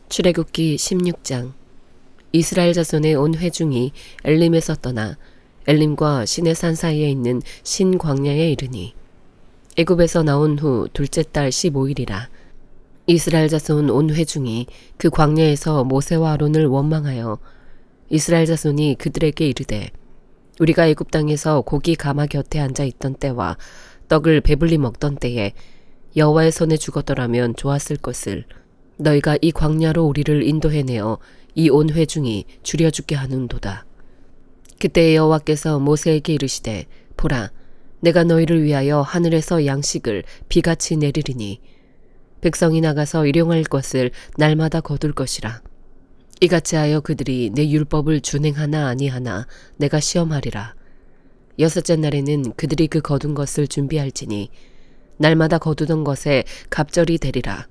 출애굽기 16장. 이스라엘 자손의 온 회중이 엘림에서 떠나 엘림과 시내산 사이에 있는 신 광야에 이르니 애굽에서 나온 후 둘째 달 15일이라. 이스라엘 자손 온 회중이 그 광야에서 모세와 아론을 원망하여 이스라엘 자손이 그들에게 이르되, 우리가 애굽 땅에서 고기 가마 곁에 앉아 있던 때와 떡을 배불리 먹던 때에 여호와의 손에 죽었더라면 좋았을 것을 너희가 이 광야로 우리를 인도해내어 이 온 회중이 죽여 죽게 하는도다. 그때 여호와께서 모세에게 이르시되, 보라, 내가 너희를 위하여 하늘에서 양식을 비같이 내리리니 백성이 나가서 일용할 것을 날마다 거둘 것이라. 이같이 하여 그들이 내 율법을 준행하나 아니하나 내가 시험하리라. 여섯째 날에는 그들이 그 거둔 것을 준비할지니 날마다 거두던 것에 갑절이 되리라.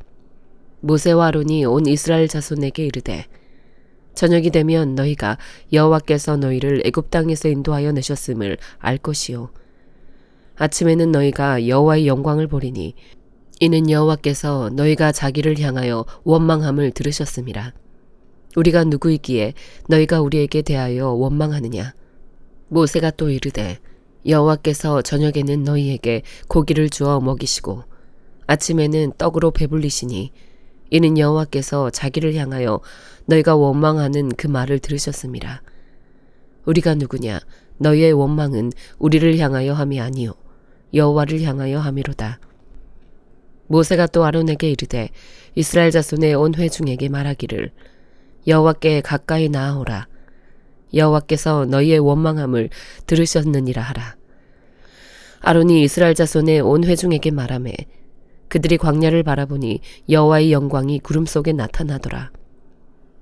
모세와 아론이 온 이스라엘 자손에게 이르되, 저녁이 되면 너희가 여호와께서 너희를 애굽 땅에서 인도하여 내셨음을 알 것이요. 아침에는 너희가 여호와의 영광을 보리니 이는 여호와께서 너희가 자기를 향하여 원망함을 들으셨음이라. 우리가 누구이기에 너희가 우리에게 대하여 원망하느냐. 모세가 또 이르되, 여호와께서 저녁에는 너희에게 고기를 주어 먹이시고 아침에는 떡으로 배불리시니 이는 여호와께서 자기를 향하여 너희가 원망하는 그 말을 들으셨음이라. 우리가 누구냐? 너희의 원망은 우리를 향하여 함이 아니요 여호와를 향하여 함이로다. 모세가 또 아론에게 이르되, 이스라엘 자손의 온 회중에게 말하기를 여호와께 가까이 나아오라. 여호와께서 너희의 원망함을 들으셨느니라 하라. 아론이 이스라엘 자손의 온 회중에게 말하매 그들이 광야를 바라보니 여호와의 영광이 구름 속에 나타나더라.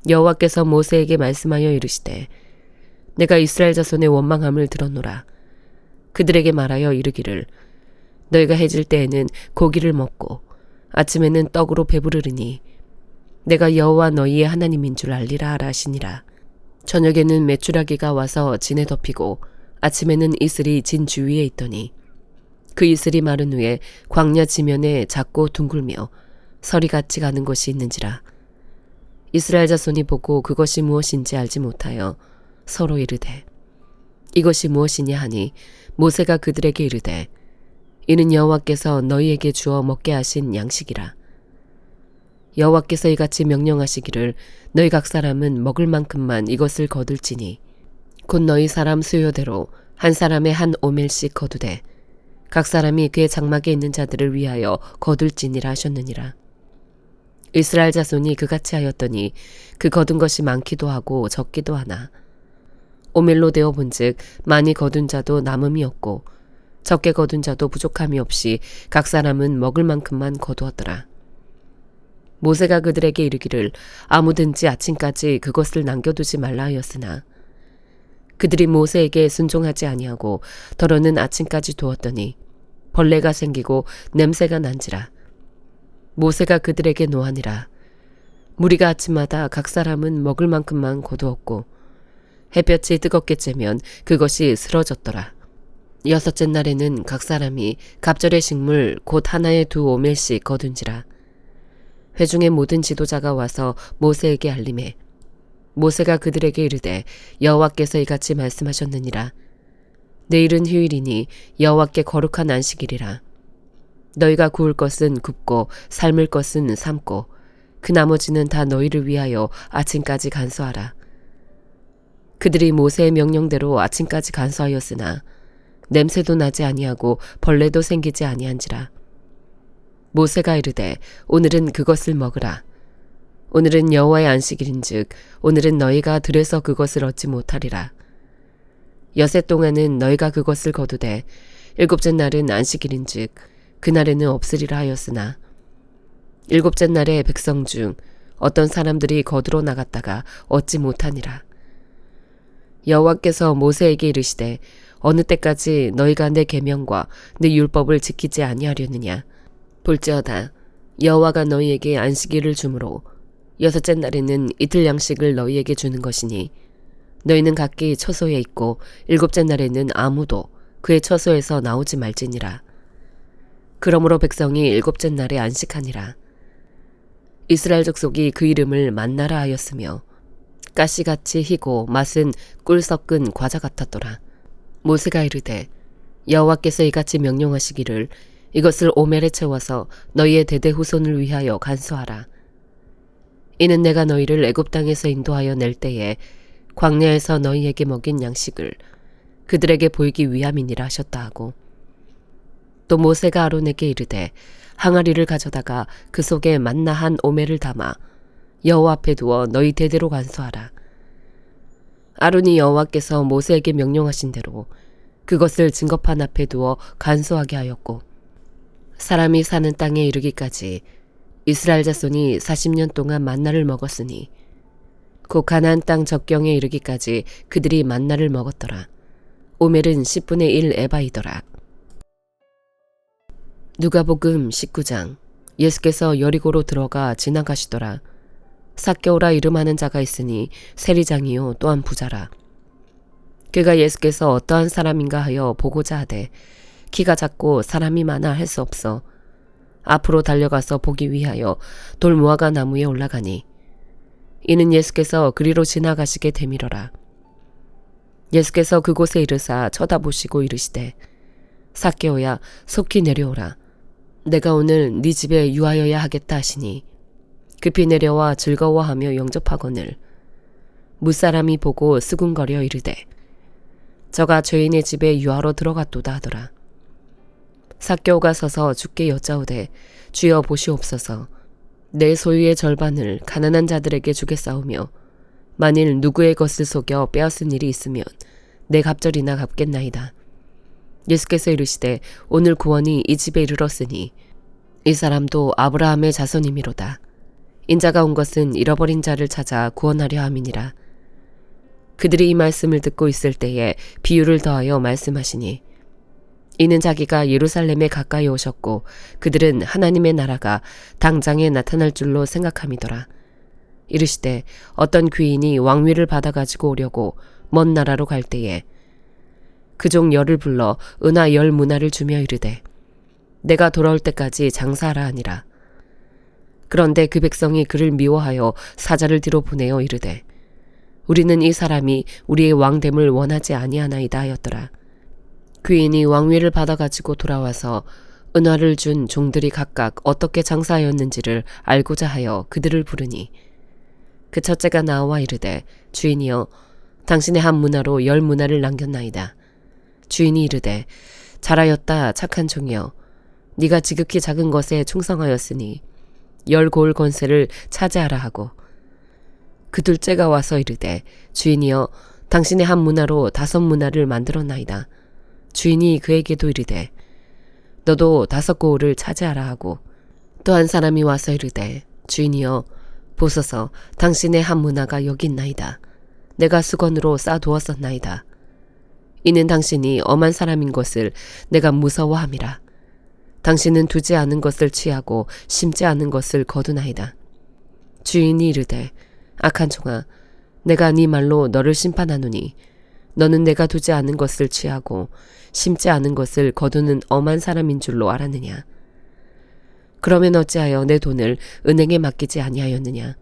여호와께서 모세에게 말씀하여 이르시되, 내가 이스라엘 자손의 원망함을 들었노라. 그들에게 말하여 이르기를, 너희가 해질 때에는 고기를 먹고 아침에는 떡으로 배부르리니 내가 여호와 너희의 하나님인 줄 알리라 하라 하시니라. 저녁에는 메추라기가 와서 진에 덮이고 아침에는 이슬이 진 주위에 있더니 그 이슬이 마른 후에 광야 지면에 작고 둥글며 서리같이 가는 것이 있는지라. 이스라엘 자손이 보고 그것이 무엇인지 알지 못하여 서로 이르되, 이것이 무엇이냐 하니 모세가 그들에게 이르되, 이는 여호와께서 너희에게 주어 먹게 하신 양식이라. 여호와께서 이같이 명령하시기를 너희 각 사람은 먹을 만큼만 이것을 거둘지니 곧 너희 사람 수요대로 한 사람의 한 오멜씩 거두되 각 사람이 그의 장막에 있는 자들을 위하여 거둘지니라 하셨느니라. 이스라엘 자손이 그같이 하였더니 그 거둔 것이 많기도 하고 적기도 하나 오멜로 되어 본즉 많이 거둔 자도 남음이 없고 적게 거둔 자도 부족함이 없이 각 사람은 먹을 만큼만 거두었더라. 모세가 그들에게 이르기를 아무든지 아침까지 그것을 남겨두지 말라 하였으나 그들이 모세에게 순종하지 아니하고 더러는 아침까지 두었더니 벌레가 생기고 냄새가 난지라. 모세가 그들에게 노하니라. 무리가 아침마다 각 사람은 먹을 만큼만 거두었고 햇볕이 뜨겁게 쬐면 그것이 쓰러졌더라. 여섯째 날에는 각 사람이 갑절의 식물 곧 하나에 2오멜씩 거둔지라. 회중의 모든 지도자가 와서 모세에게 알림해 모세가 그들에게 이르되, 여호와께서 이같이 말씀하셨느니라. 내일은 휴일이니 여호와께 거룩한 안식일이라. 너희가 구울 것은 굽고 삶을 것은 삶고 그 나머지는 다 너희를 위하여 아침까지 간수하라. 그들이 모세의 명령대로 아침까지 간수하였으나 냄새도 나지 아니하고 벌레도 생기지 아니한지라. 모세가 이르되, 오늘은 그것을 먹으라. 오늘은 여호와의 안식일인즉 오늘은 너희가 들에서 그것을 얻지 못하리라. 여세 동안은 너희가 그것을 거두되 일곱째 날은 안식일인즉 그날에는 없으리라 하였으나 일곱째 날에 백성 중 어떤 사람들이 거두러 나갔다가 얻지 못하니라. 여호와께서 모세에게 이르시되, 어느 때까지 너희가 내 계명과 내 율법을 지키지 아니하려느냐. 볼지어다 여호와가 너희에게 안식일을 주므로 여섯째 날에는 이틀 양식을 너희에게 주는 것이니 너희는 각기 처소에 있고 일곱째 날에는 아무도 그의 처소에서 나오지 말지니라. 그러므로 백성이 일곱째 날에 안식하니라. 이스라엘 족속이 그 이름을 만나라 하였으며 가시같이 희고 맛은 꿀 섞은 과자 같았더라. 모세가 이르되 여호와께서 이같이 명령하시기를 이것을 오멜에 채워서 너희의 대대 후손을 위하여 간수하라. 이는 내가 너희를 애굽 땅에서 인도하여 낼 때에 광야에서 너희에게 먹인 양식을 그들에게 보이기 위함이니라 하셨다 하고, 또 모세가 아론에게 이르되 항아리를 가져다가 그 속에 만나 한 오멜을 담아 여호와 앞에 두어 너희 대대로 간수하라. 아론이 여호와께서 모세에게 명령하신 대로 그것을 증거판 앞에 두어 간수하게 하였고, 사람이 사는 땅에 이르기까지 이스라엘 자손이 40년 동안 만나를 먹었으니 곧 가나안 땅 적경에 이르기까지 그들이 만나를 먹었더라. 오멜은 10분의 1 에바이더라. 누가복음 19장. 예수께서 여리고로 들어가 지나가시더라. 삭개오라 이름하는 자가 있으니 세리장이요 또한 부자라. 그가 예수께서 어떠한 사람인가 하여 보고자 하되 키가 작고 사람이 많아 할 수 없어 앞으로 달려가서 보기 위하여 돌무화과 나무에 올라가니, 이는 예수께서 그리로 지나가시게 되밀어라. 예수께서 그곳에 이르사 쳐다보시고 이르시되 삭개오야 속히 내려오라. 내가 오늘 네 집에 유하여야 하겠다 하시니 급히 내려와 즐거워하며 영접하거늘 무사람이 보고 수군거려 이르되 저가 죄인의 집에 유하러 들어갔도다 하더라. 삭개오가 서서 주께 여짜오되 주여 보시옵소서. 내 소유의 절반을 가난한 자들에게 주겠사오며 만일 누구의 것을 속여 빼앗은 일이 있으면 내 갑절이나 갚겠나이다. 예수께서 이르시되 오늘 구원이 이 집에 이르렀으니 이 사람도 아브라함의 자손이미로다. 인자가 온 것은 잃어버린 자를 찾아 구원하려 함이니라. 그들이 이 말씀을 듣고 있을 때에 비유를 더하여 말씀하시니, 이는 자기가 예루살렘에 가까이 오셨고 그들은 하나님의 나라가 당장에 나타날 줄로 생각함이더라. 이르시되 어떤 귀인이 왕위를 받아가지고 오려고 먼 나라로 갈 때에 그종 10을 불러 은하 10문화를 주며 이르되 내가 돌아올 때까지 장사하라 하니라. 그런데 그 백성이 그를 미워하여 사자를 뒤로 보내어 이르되 우리는 이 사람이 우리의 왕됨을 원하지 아니하나이다 하였더라. 귀인이 왕위를 받아가지고 돌아와서 은화를 준 종들이 각각 어떻게 장사하였는지를 알고자 하여 그들을 부르니, 그 첫째가 나와 이르되 주인이여 당신의 한 문화로 10문화를 남겼나이다. 주인이 이르되 잘하였다 착한 종이여, 네가 지극히 작은 것에 충성하였으니 10고을 권세를 차지하라 하고, 그 둘째가 와서 이르되 주인이여 당신의 한 문화로 5문화를 만들었나이다. 주인이 그에게도 이르되 너도 5고을을 차지하라 하고, 또 한 사람이 와서 이르되 주인이여 보소서 당신의 한 문화가 여기 있나이다. 내가 수건으로 싸두었었나이다. 이는 당신이 엄한 사람인 것을 내가 무서워함이라. 당신은 두지 않은 것을 취하고 심지 않은 것을 거두나이다. 주인이 이르되 악한 종아, 내가 네 말로 너를 심판하노니 너는 내가 두지 않은 것을 취하고 심지 않은 것을 거두는 엄한 사람인 줄로 알았느냐. 그러면 어찌하여 내 돈을 은행에 맡기지 아니하였느냐.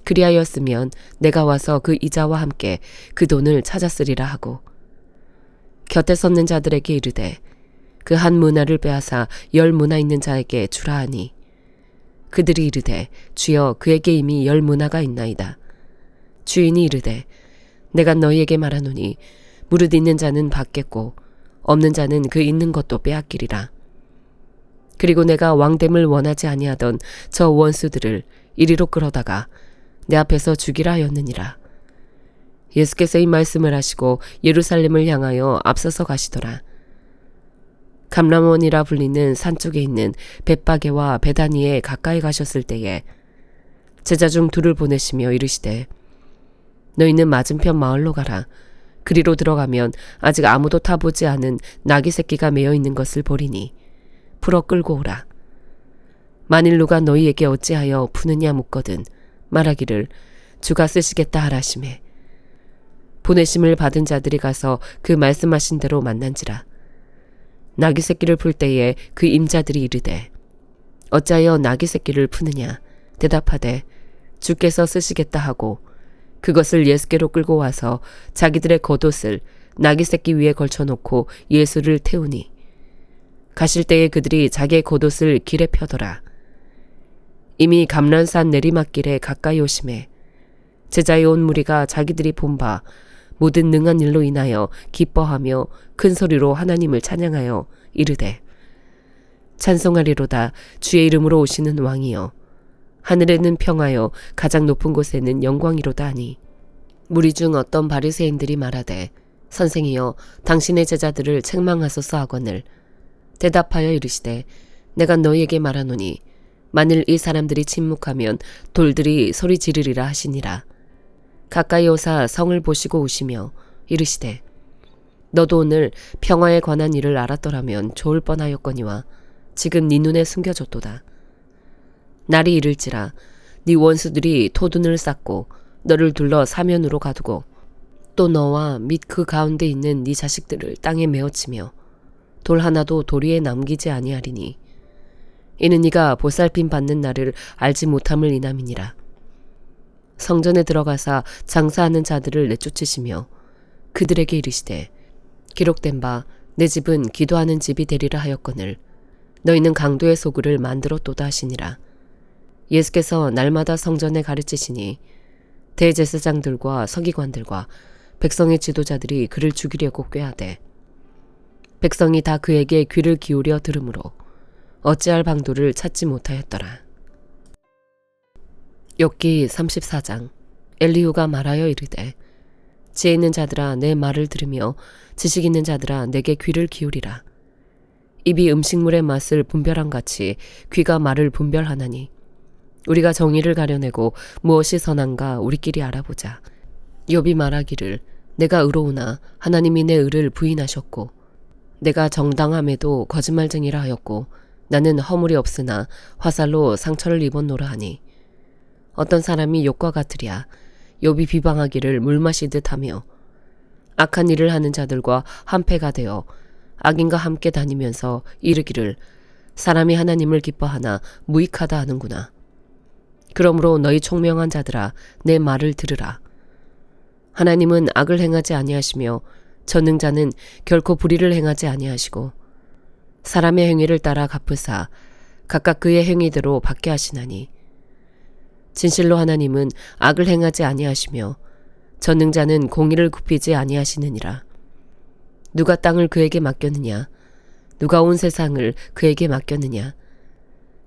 그리하였으면 내가 와서 그 이자와 함께 그 돈을 찾았으리라 하고, 곁에 섰는 자들에게 이르되 그 한 문화를 빼앗아 10문화 있는 자에게 주라 하니, 그들이 이르되 주여 그에게 이미 10문화가 있나이다. 주인이 이르되 내가 너희에게 말하노니 무릇 있는 자는 받겠고 없는 자는 그 있는 것도 빼앗기리라. 그리고 내가 왕됨을 원하지 아니하던 저 원수들을 이리로 끌어다가 내 앞에서 죽이라 하였느니라. 예수께서 이 말씀을 하시고 예루살렘을 향하여 앞서서 가시더라. 감람원이라 불리는 산 쪽에 있는 벳바게와 베다니에 가까이 가셨을 때에 제자 중 둘을 보내시며 이르시되 너희는 맞은편 마을로 가라. 그리로 들어가면 아직 아무도 타보지 않은 나귀 새끼가 매어 있는 것을 보리니 풀어 끌고 오라. 만일 누가 너희에게 어찌하여 푸느냐 묻거든 말하기를 주가 쓰시겠다 하라시매. 보내심을 받은 자들이 가서 그 말씀하신 대로 만난지라. 나귀 새끼를 풀 때에 그 임자들이 이르되 어찌하여 나귀 새끼를 푸느냐. 대답하되 주께서 쓰시겠다 하고 그것을 예수께로 끌고 와서 자기들의 겉옷을 나귀 새끼 위에 걸쳐놓고 예수를 태우니 가실 때에 그들이 자기의 겉옷을 길에 펴더라. 이미 감람산 내리막길에 가까이 오심에 제자의 온 무리가 자기들이 본 바 모든 능한 일로 인하여 기뻐하며 큰 소리로 하나님을 찬양하여 이르되 찬송하리로다 주의 이름으로 오시는 왕이여 하늘에는 평하여 가장 높은 곳에는 영광이로다 하니 무리 중 어떤 바리새인들이 말하되 선생이여 당신의 제자들을 책망하소서 하거늘 대답하여 이르시되 내가 너희에게 말하노니 만일 이 사람들이 침묵하면 돌들이 소리 지르리라 하시니라. 가까이 오사 성을 보시고 오시며 이르시되 너도 오늘 평화에 관한 일을 알았더라면 좋을 뻔하였거니와 지금 네 눈에 숨겨졌도다. 날이 이를지라 네 원수들이 토둔을 쌓고 너를 둘러 사면으로 가두고 또 너와 및 그 가운데 있는 네 자식들을 땅에 메어치며 돌 하나도 도리에 남기지 아니하리니 이는 네가 보살핌 받는 날을 알지 못함을 인함이니라. 성전에 들어가사 장사하는 자들을 내쫓으시며 그들에게 이르시되 기록된 바 내 집은 기도하는 집이 되리라 하였거늘 너희는 강도의 소굴을 만들었도다 하시니라. 예수께서 날마다 성전에 가르치시니 대제사장들과 서기관들과 백성의 지도자들이 그를 죽이려고 꾀하되 백성이 다 그에게 귀를 기울여 들으므로 어찌할 방도를 찾지 못하였더라. 욥기 34장. 엘리후가 말하여 이르되 지혜 있는 자들아 내 말을 들으며 지식 있는 자들아 내게 귀를 기울이라. 입이 음식물의 맛을 분별한 같이 귀가 말을 분별하나니 우리가 정의를 가려내고 무엇이 선한가 우리끼리 알아보자. 욥이 말하기를 내가 의로우나 하나님이 내 의를 부인하셨고 내가 정당함에도 거짓말쟁이라 하였고 나는 허물이 없으나 화살로 상처를 입었노라 하니 어떤 사람이 욥과 같으랴. 욥이 비방하기를 물 마시듯 하며 악한 일을 하는 자들과 한패가 되어 악인과 함께 다니면서 이르기를 사람이 하나님을 기뻐하나 무익하다 하는구나. 그러므로 너희 총명한 자들아 내 말을 들으라. 하나님은 악을 행하지 아니하시며 전능자는 결코 불의를 행하지 아니하시고 사람의 행위를 따라 갚으사 각각 그의 행위대로 받게 하시나니 진실로 하나님은 악을 행하지 아니하시며 전능자는 공의를 굽히지 아니하시느니라. 누가 땅을 그에게 맡겼느냐? 누가 온 세상을 그에게 맡겼느냐?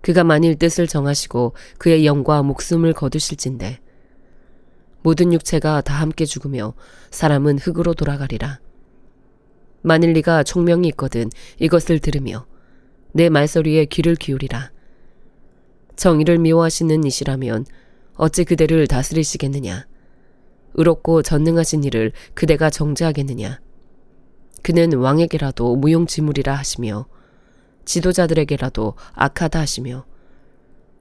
그가 만일 뜻을 정하시고 그의 영과 목숨을 거두실진데 모든 육체가 다 함께 죽으며 사람은 흙으로 돌아가리라. 만일 네가 총명이 있거든 이것을 들으며 내 말소리에 귀를 기울이라. 정의를 미워하시는 이시라면 어찌 그대를 다스리시겠느냐? 의롭고 전능하신 이를 그대가 정죄하겠느냐? 그는 왕에게라도 무용지물이라 하시며 지도자들에게라도 악하다 하시며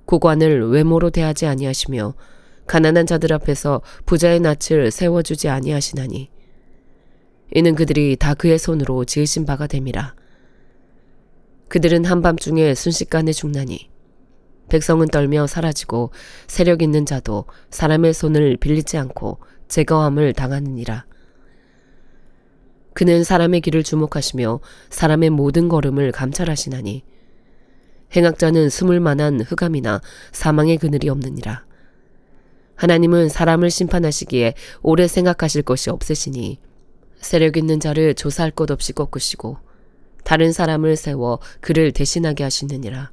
고관을 외모로 대하지 아니하시며 가난한 자들 앞에서 부자의 낯을 세워주지 아니하시나니 이는 그들이 다 그의 손으로 지으신 바가 됨이라. 그들은 한밤중에 순식간에 죽나니 백성은 떨며 사라지고 세력 있는 자도 사람의 손을 빌리지 않고 제거함을 당하느니라. 그는 사람의 길을 주목하시며 사람의 모든 걸음을 감찰하시나니 행악자는 숨을 만한 흑암이나 사망의 그늘이 없느니라. 하나님은 사람을 심판하시기에 오래 생각하실 것이 없으시니 세력 있는 자를 조사할 것 없이 꺾으시고 다른 사람을 세워 그를 대신하게 하시느니라.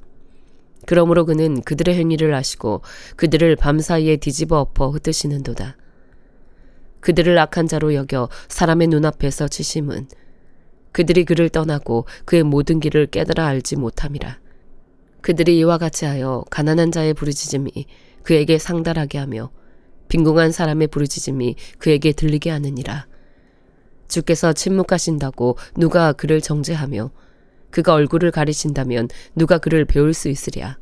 그러므로 그는 그들의 행위를 아시고 그들을 밤사이에 뒤집어 엎어 흩으시는도다. 그들을 악한 자로 여겨 사람의 눈앞에서 치심은 그들이 그를 떠나고 그의 모든 길을 깨달아 알지 못함이라. 그들이 이와 같이 하여 가난한 자의 부르짖음이 그에게 상달하게 하며 빈궁한 사람의 부르짖음이 그에게 들리게 하느니라. 주께서 침묵하신다고 누가 그를 정죄하며 그가 얼굴을 가리신다면 누가 그를 배울 수 있으랴.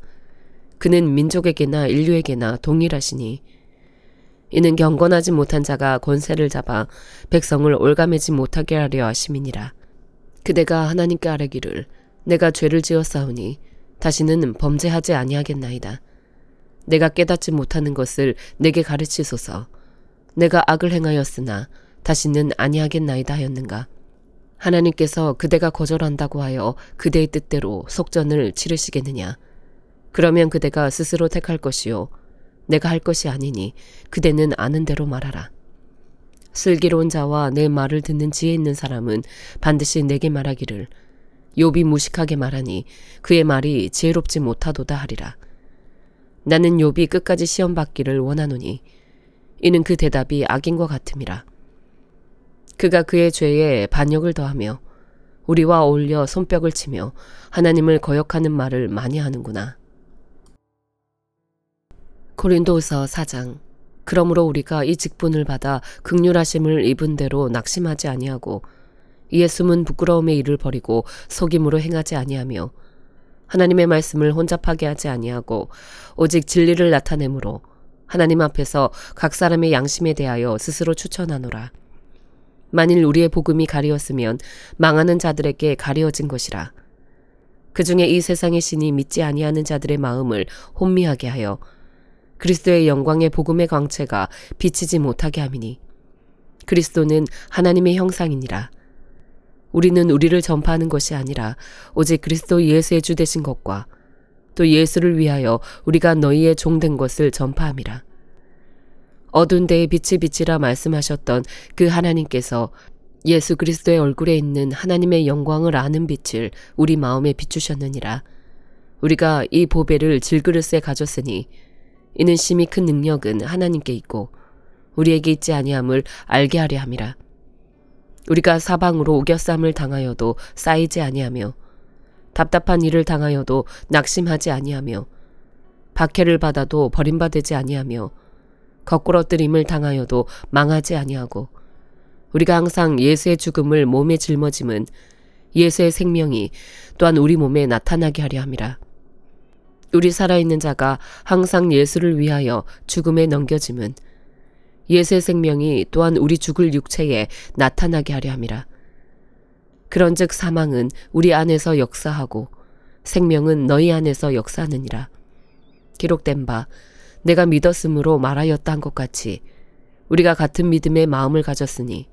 그는 민족에게나 인류에게나 동일하시니 이는 경건하지 못한 자가 권세를 잡아 백성을 올가매지 못하게 하려 하심이니라. 그대가 하나님께 아뢰기를 내가 죄를 지었사오니 다시는 범죄하지 아니하겠나이다. 내가 깨닫지 못하는 것을 내게 가르치소서. 내가 악을 행하였으나 다시는 아니하겠나이다 하였는가. 하나님께서 그대가 거절한다고 하여 그대의 뜻대로 속전을 치르시겠느냐. 그러면 그대가 스스로 택할 것이요 내가 할 것이 아니니 그대는 아는 대로 말하라. 슬기로운 자와 내 말을 듣는 지혜 있는 사람은 반드시 내게 말하기를 욥이 무식하게 말하니 그의 말이 지혜롭지 못하도다 하리라. 나는 욥이 끝까지 시험 받기를 원하노니 이는 그 대답이 악인과 같음이라. 그가 그의 죄에 반역을 더하며 우리와 어울려 손뼉을 치며 하나님을 거역하는 말을 많이 하는구나. 고린도후서 4장. 그러므로 우리가 이 직분을 받아 긍휼하심을 입은 대로 낙심하지 아니하고 이에 숨은 부끄러움의 일을 버리고 속임으로 행하지 아니하며 하나님의 말씀을 혼잡하게 하지 아니하고 오직 진리를 나타내므로 하나님 앞에서 각 사람의 양심에 대하여 스스로 추천하노라. 만일 우리의 복음이 가리었으면 망하는 자들에게 가리어진 것이라. 그 중에 이 세상의 신이 믿지 아니하는 자들의 마음을 혼미하게 하여 그리스도의 영광의 복음의 광채가 비치지 못하게 함이니 그리스도는 하나님의 형상이니라. 우리는 우리를 전파하는 것이 아니라 오직 그리스도 예수의 주 되신 것과 또 예수를 위하여 우리가 너희의 종된 것을 전파함이라. 어두운 데에 빛이 비치라 말씀하셨던 그 하나님께서 예수 그리스도의 얼굴에 있는 하나님의 영광을 아는 빛을 우리 마음에 비추셨느니라. 우리가 이 보배를 질그릇에 가졌으니 이는 심히 큰 능력은 하나님께 있고 우리에게 있지 아니함을 알게 하려 함이라. 우리가 사방으로 오겨쌈을 당하여도 쌓이지 아니하며 답답한 일을 당하여도 낙심하지 아니하며 박해를 받아도 버림받지 아니하며 거꾸러뜨림을 당하여도 망하지 아니하고 우리가 항상 예수의 죽음을 몸에 짊어짐은 예수의 생명이 또한 우리 몸에 나타나게 하려 함이라. 우리 살아있는 자가 항상 예수를 위하여 죽음에 넘겨짐은 예수의 생명이 또한 우리 죽을 육체에 나타나게 하려 함이라. 그런즉 사망은 우리 안에서 역사하고 생명은 너희 안에서 역사하느니라. 기록된 바 내가 믿었으므로 말하였다 한 것 같이 우리가 같은 믿음의 마음을 가졌으니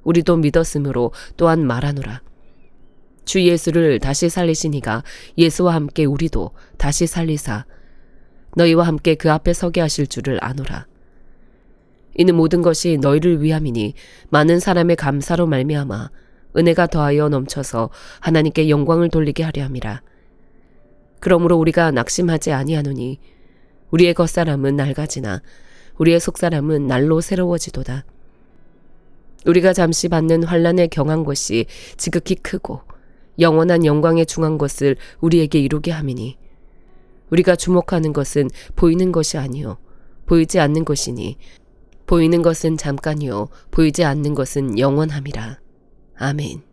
우리도 믿었으므로 또한 말하노라. 주 예수를 다시 살리신 이가 예수와 함께 우리도 다시 살리사 너희와 함께 그 앞에 서게 하실 줄을 아노라. 이는 모든 것이 너희를 위함이니 많은 사람의 감사로 말미암아 은혜가 더하여 넘쳐서 하나님께 영광을 돌리게 하려 함이라. 그러므로 우리가 낙심하지 아니하노니 우리의 겉사람은 낡아지나 우리의 속사람은 날로 새로워지도다. 우리가 잠시 받는 환난에 경한 것이 지극히 크고 영원한 영광에 중한 것을 우리에게 이루게 함이니 우리가 주목하는 것은 보이는 것이 아니요 보이지 않는 것이니 보이는 것은 잠깐이요 보이지 않는 것은 영원함이라. 아멘.